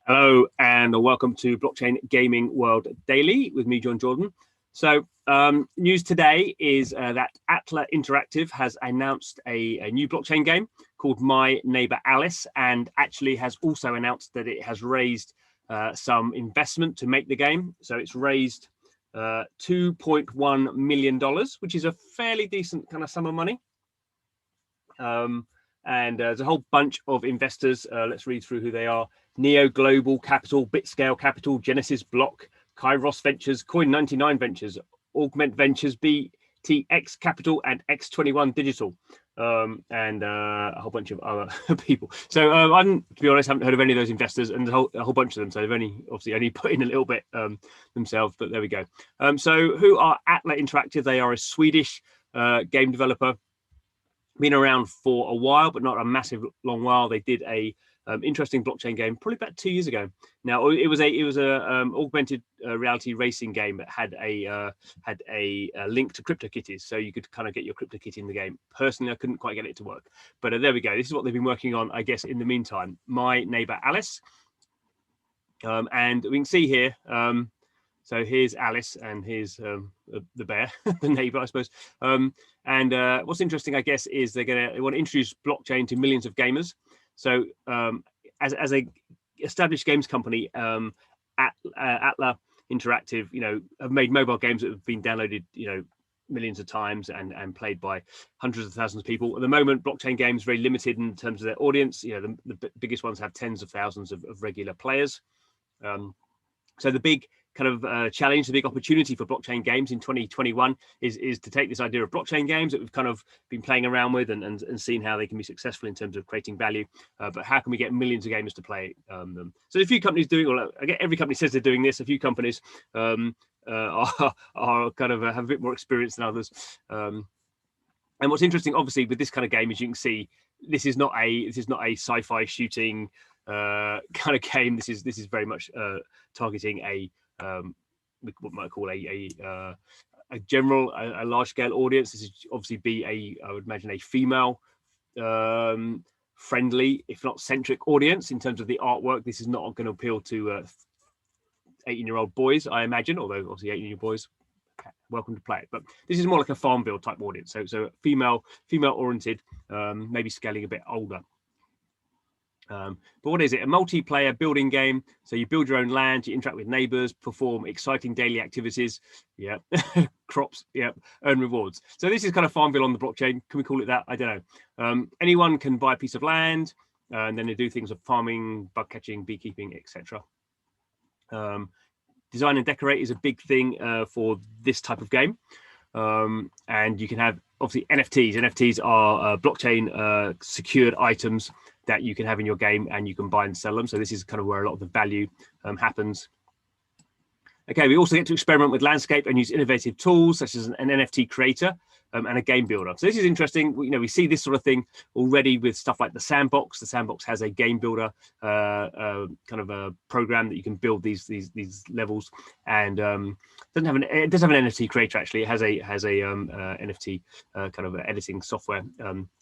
Hello and welcome to Blockchain Gaming World Daily with me, John Jordan. So news today is that Antler Interactive has announced a new blockchain game called My Neighbor Alice, and actually has also announced that it has raised some investment to make the game. So it's raised $2.1 million, which is a fairly decent kind of sum of money. And there's a whole bunch of investors. Let's read through who they are. Neo Global Capital, Bitscale Capital, Genesis Block, Kairos Ventures, Coin99 Ventures, Augment Ventures, BTX Capital, and X21 Digital, and a whole bunch of other people. So to be honest, I haven't heard of any of those investors, and a whole bunch of them. So they've only put in a little bit themselves, but there we go. So who are Antler Interactive? They are a Swedish game developer. Been around for a while, but not a massive long while. They did a interesting blockchain game probably about 2 years ago. Now it was a augmented reality racing game that had a link to CryptoKitties, so you could kind of get your CryptoKitty in the game. Personally, I couldn't quite get it to work, but there we go. This is what they've been working on, I guess, in the meantime. My Neighbor Alice, and we can see here. So here's Alice, and here's the bear, the neighbor, I suppose. And what's interesting, I guess, is they want to introduce blockchain to millions of gamers. So as a established games company, Antler Interactive, have made mobile games that have been downloaded, millions of times and played by hundreds of thousands of people. At the moment, blockchain games are very limited in terms of their audience. The biggest ones have tens of thousands of regular players. So the big kind of challenge, the big opportunity for blockchain games in 2021 is to take this idea of blockchain games that we've kind of been playing around with and seen how they can be successful in terms of creating value, but how can we get millions of gamers to play them? So a few companies doing, well, I get every company says they're doing this. A few companies are kind of have a bit more experience than others. And what's interesting, obviously, with this kind of game, as you can see, this is not a sci-fi shooting kind of game. This is very much targeting a what we might call a general, a large scale audience. This is obviously I would imagine a female friendly, if not centric audience in terms of the artwork. This is not going to appeal to 18-year-old boys, I imagine, although obviously 18-year-old boys welcome to play it, but this is more like a Farmville type audience, so female oriented, maybe scaling a bit older. But what is it? A multiplayer building game. So you build your own land, you interact with neighbors, perform exciting daily activities, crops, earn rewards. So this is kind of Farmville on the blockchain. Can we call it that? I don't know. Anyone can buy a piece of land, and then they do things of farming, bug catching, beekeeping, etc. Design and decorate is a big thing for this type of game. And you can have, obviously, NFTs. NFTs are blockchain secured items that you can have in your game, and you can buy and sell them. So this is kind of where a lot of the value happens. Okay, we also get to experiment with landscape and use innovative tools such as an NFT creator and a game builder. So this is interesting. We see this sort of thing already with stuff like the Sandbox. The Sandbox has a game builder kind of a program that you can build these levels, and it does have an NFT creator. Actually, it has a NFT kind of editing software.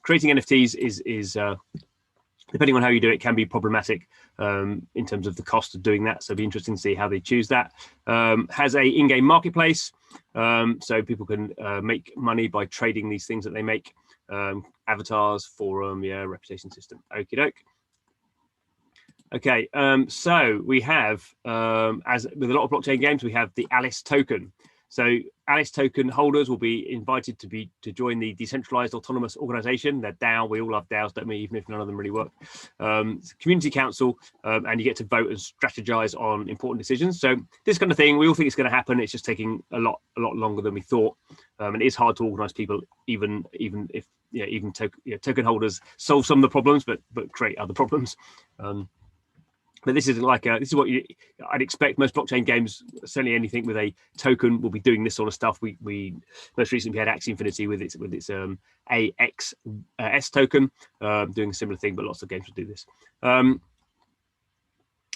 Creating NFTs is depending on how you do it, can be problematic in terms of the cost of doing that. So it'd be interesting to see how they choose that. Has a in-game marketplace, so people can make money by trading these things that they make. Avatars, forum, reputation system. Okie doke. Okay, so we have, as with a lot of blockchain games, we have the Alice token. So Alice token holders will be invited to join the decentralized autonomous organization. They're DAO. We all love DAOs, don't we? Even if none of them really work. It's a community council, and you get to vote and strategize on important decisions. So this kind of thing, we all think it's going to happen. It's just taking a lot longer than we thought, and it is hard to organize people, even if token holders solve some of the problems, but create other problems. But this is what I'd expect. Most blockchain games, certainly anything with a token, will be doing this sort of stuff. We most recently had Axie Infinity with its AXS token, doing a similar thing, but lots of games will do this.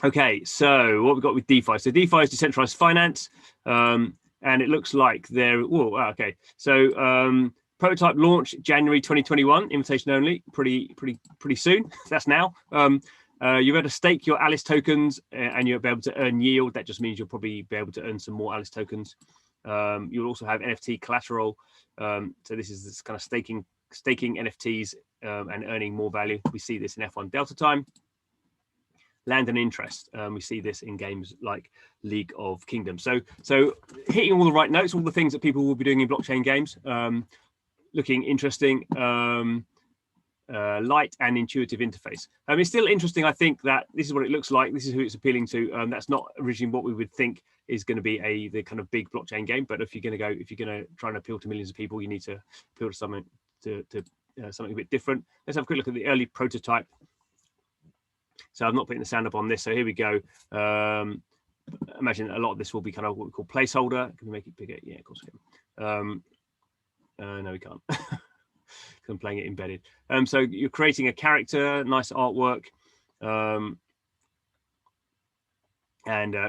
Okay, so what we've got with DeFi. So DeFi is decentralized finance, and it looks like they're okay. So Prototype launch January 2021, invitation only, pretty soon. That's now. You're able to stake your Alice tokens and you'll be able to earn yield. That just means you'll probably be able to earn some more Alice tokens. You'll also have NFT collateral. So this is this kind of staking NFTs and earning more value. We see this in F1 Delta Time. Land and interest. We see this in games like League of Kingdoms. So hitting all the right notes, all the things that people will be doing in blockchain games. Looking interesting. Light and intuitive interface. It's still interesting. I think that this is what it looks like. This is who it's appealing to. That's not originally what we would think is going to be the kind of big blockchain game. But if you're going to try and appeal to millions of people, you need to appeal to something something a bit different. Let's have a quick look at the early prototype. So I'm not putting the sound up on this. So here we go. Imagine a lot of this will be kind of what we call placeholder. Can we make it bigger? Yeah, of course we can. No, we can't. I'm playing it embedded. So you're creating a character, nice artwork. And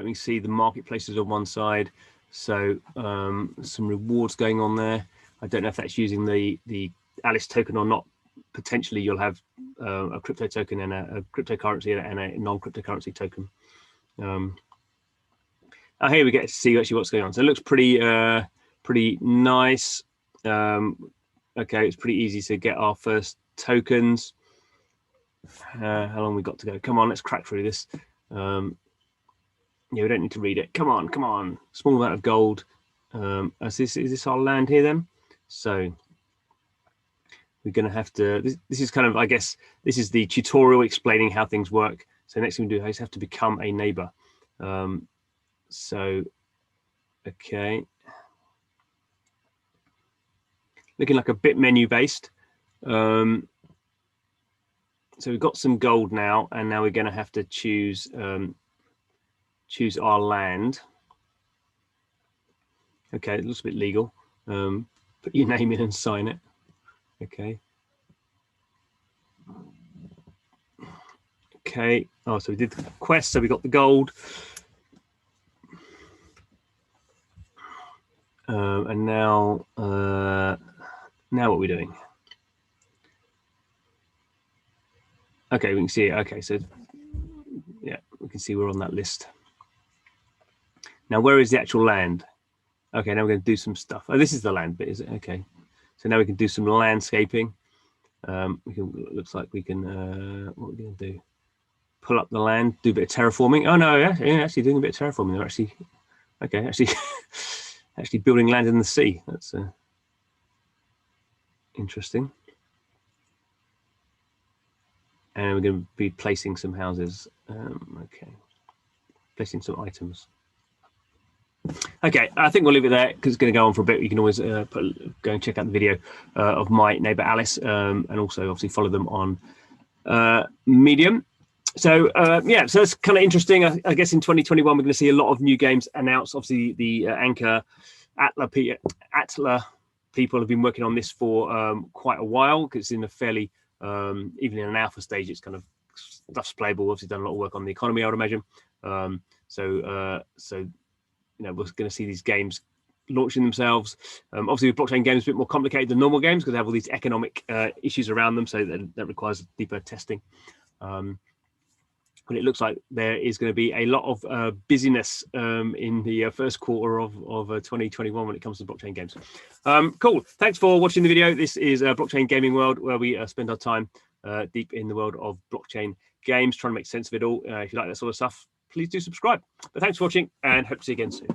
we see the marketplaces on one side. So some rewards going on there. I don't know if that's using the Alice token or not. Potentially you'll have a crypto token and a cryptocurrency and a non-cryptocurrency token. Here we get to see actually what's going on. So it looks pretty nice. Okay, it's pretty easy to get our first tokens. How long we got to go? Come on, let's crack through this. Yeah, we don't need to read it. Come on. Small amount of gold. Is this our land here then? So we're going to have to. This is kind of, I guess, this is the tutorial explaining how things work. So next thing we do is have to become a neighbor. So, okay. Looking like a bit menu based. So we've got some gold now, and now we're going to have to choose our land. Okay, it looks a bit legal. Put your name in and sign it. Okay. Okay. Oh, so we did the quest, so we got the gold. And now what are we doing? Okay, we can see it. Okay, so yeah, we can see we're on that list. Now, where is the actual land? Okay, now we're going to do some stuff. Oh, this is the land bit, is it? Okay. So now we can do some landscaping. Looks like we can, what are we going to do? Pull up the land, do a bit of terraforming. Oh no, yeah, actually doing a bit of terraforming. They're actually, okay, actually building land in the sea. That's interesting. And we're going to be placing some houses. Okay, placing some items. Okay, I think we'll leave it there because it's going to go on for a bit. You can always go and check out the video of my neighbor Alice, and also obviously follow them on Medium. So yeah, so it's kind of interesting. I guess in 2021 we're going to see a lot of new games announced. Obviously, the Antler people have been working on this for quite a while because it's in a fairly even in an alpha stage, it's kind of stuff's playable. Obviously, done a lot of work on the economy, I would imagine. So you know, we're going to see these games launching themselves. Obviously, with blockchain games, a bit more complicated than normal games because they have all these economic issues around them, so that requires deeper testing. But it looks like there is going to be a lot of busyness in the first quarter of 2021 when it comes to blockchain games. Cool. Thanks for watching the video. This is Blockchain Gaming World, where we spend our time deep in the world of blockchain games, trying to make sense of it all. If you like that sort of stuff, please do subscribe. But thanks for watching and hope to see you again soon.